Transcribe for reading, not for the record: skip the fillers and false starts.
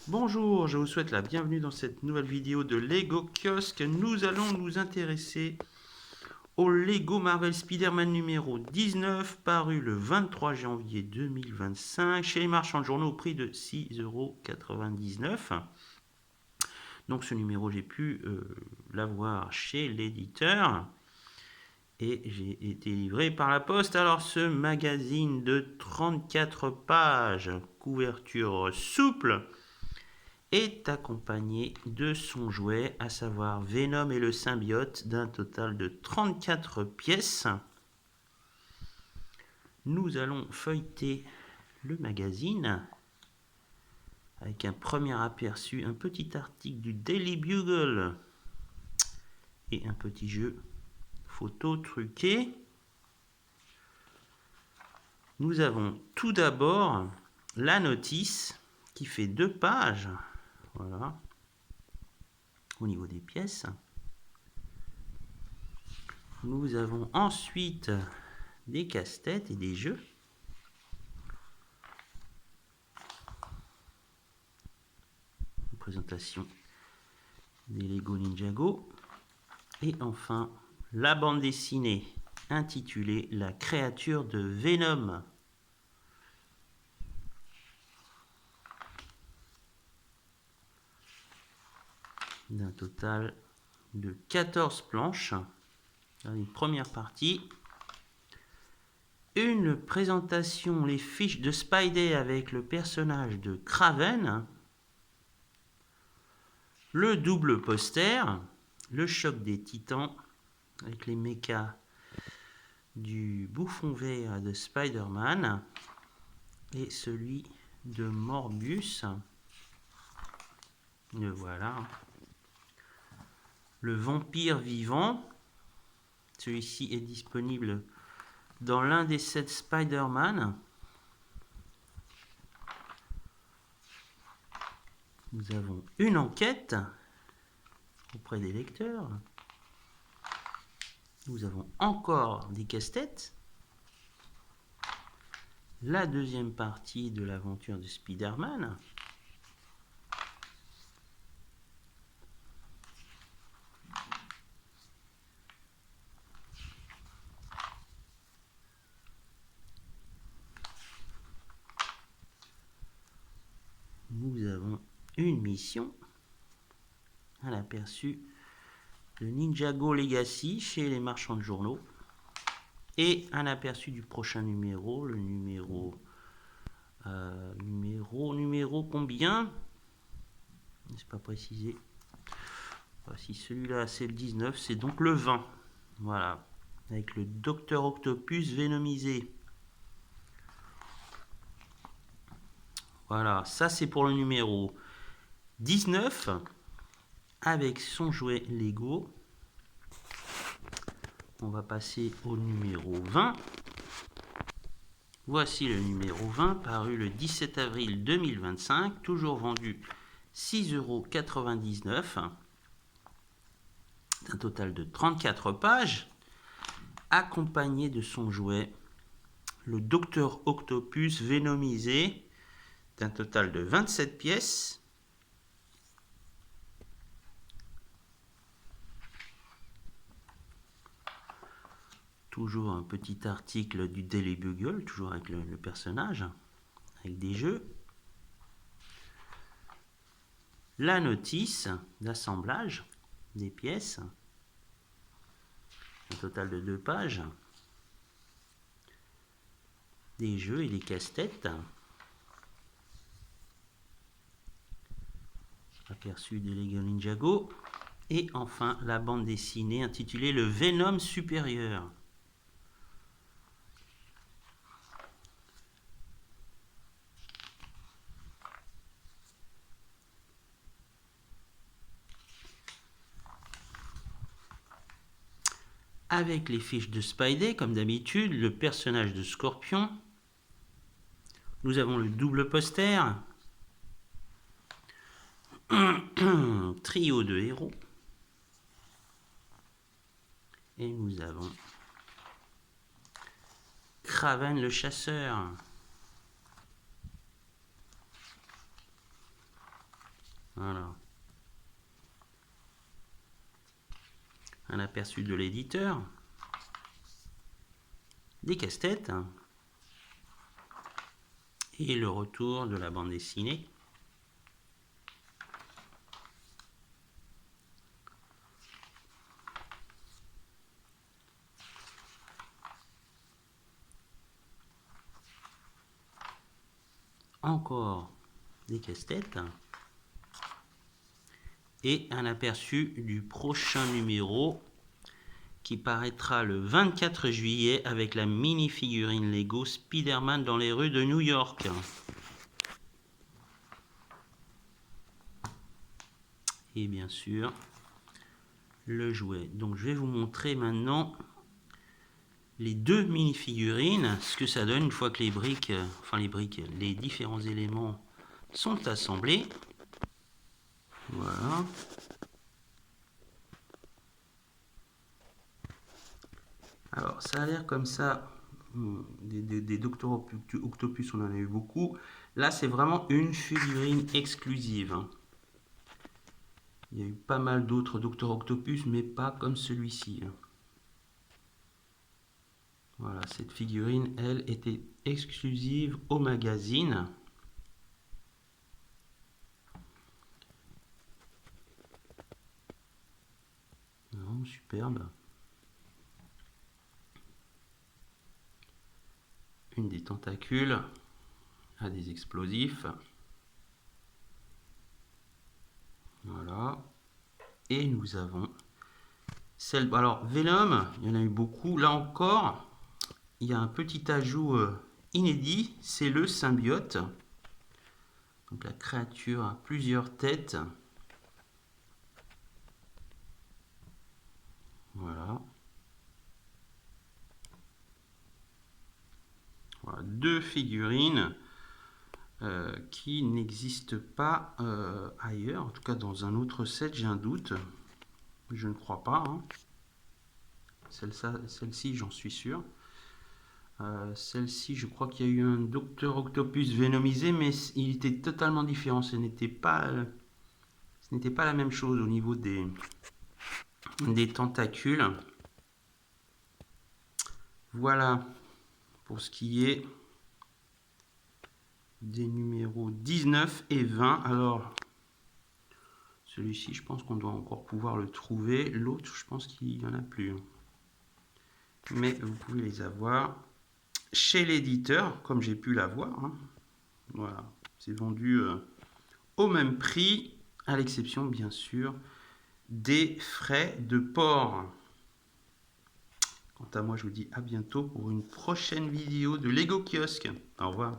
Bonjour, je vous souhaite la bienvenue dans cette nouvelle vidéo de Lego Kiosque. Nous allons nous intéresser au Lego Marvel Spider-Man numéro 19, paru le 23 janvier 2025 chez les marchands de journaux au prix de 6,99 €. Donc ce numéro, j'ai pu l'avoir chez l'éditeur et j'ai été livré par la poste. Alors ce magazine de 34 pages, couverture souple, est accompagné de son jouet, à savoir Venom et le symbiote, d'un total de 34 pièces. Nous allons feuilleter le magazine avec un premier aperçu, un petit article du Daily Bugle et un petit jeu photo truqué. Nous avons tout d'abord la notice qui fait 2 pages, voilà, au niveau des pièces. Nous avons ensuite des casse-têtes et des jeux. Une présentation des Lego Ninjago. Et enfin, la bande dessinée intitulée La créature de Venom. D'un total de 14 planches. Dans une première partie. Une présentation, les fiches de Spidey avec le personnage de Kraven. Le double poster. Le choc des titans avec les mechas du bouffon vert de Spider-Man. Et celui de Morbius. Le voilà. Le vampire vivant. Celui-ci est disponible dans l'un des 7 Spider-Man. Nous avons une enquête auprès des lecteurs. Nous avons encore des casse-têtes. La deuxième partie de l'aventure de Spider-Man. Nous avons une mission, un aperçu de Ninjago Legacy chez les marchands de journaux et un aperçu du prochain numéro, le numéro combien? C'est pas précisé. Voici celui-là, c'est le 19, c'est donc le 20. Voilà, avec le Docteur Octopus vénomisé. Voilà, ça c'est pour le numéro 19 avec son jouet Lego. On va passer au numéro 20. Voici le numéro 20 paru le 17 avril 2025, toujours vendu 6,99 €. Un total de 34 pages, accompagné de son jouet, le Docteur Octopus vénomisé, d'un total de 27 pièces. Toujours un petit article du Daily Bugle, toujours avec le personnage, avec des jeux. La notice d'assemblage des pièces, un total de 2 pages. Des jeux et des casse-têtes. Aperçu des Lego Ninjago. Et enfin, la bande dessinée intitulée Le Venom supérieur. Avec les fiches de Spidey, comme d'habitude, le personnage de Scorpion. Nous avons le double poster. Trio de héros. Et nous avons Kraven le chasseur. Voilà. Un aperçu de l'éditeur. Des casse-têtes. Et le retour de la bande dessinée. Encore des casse-têtes. Et un aperçu du prochain numéro qui paraîtra le 24 juillet avec la mini-figurine Lego Spider-Man dans les rues de New York. Et bien sûr, le jouet. Donc je vais vous montrer maintenant les deux mini-figurines, ce que ça donne une fois que les différents éléments sont assemblés. Voilà. Alors ça a l'air comme ça, des Dr Octopus on en a eu beaucoup. Là c'est vraiment une figurine exclusive. Il y a eu pas mal d'autres Dr Octopus mais pas comme celui-ci. Voilà, cette figurine, elle, était exclusive au magazine. Non, superbe. Une des tentacules a des explosifs. Voilà. Et nous avons celle... Alors, Venom, il y en a eu beaucoup. Là encore, il y a un petit ajout inédit, c'est le symbiote. Donc la créature a plusieurs têtes. Voilà. Voilà, deux figurines qui n'existent pas ailleurs. En tout cas, dans un autre set, j'ai un doute. Je ne crois pas. Hein. Celle-ci, j'en suis sûr. Celle-ci, je crois qu'il y a eu un Dr Octopus vénomisé, mais il était totalement différent. Ce n'était pas la même chose au niveau des tentacules. Voilà pour ce qui est des numéros 19 et 20. Alors, celui-ci, je pense qu'on doit encore pouvoir le trouver. L'autre, je pense qu'il n'y en a plus. Mais vous pouvez les avoir chez l'éditeur, comme j'ai pu l'avoir. Hein. Voilà, c'est vendu au même prix, à l'exception, bien sûr, des frais de port. Quant à moi, je vous dis à bientôt pour une prochaine vidéo de Lego Kiosque. Au revoir.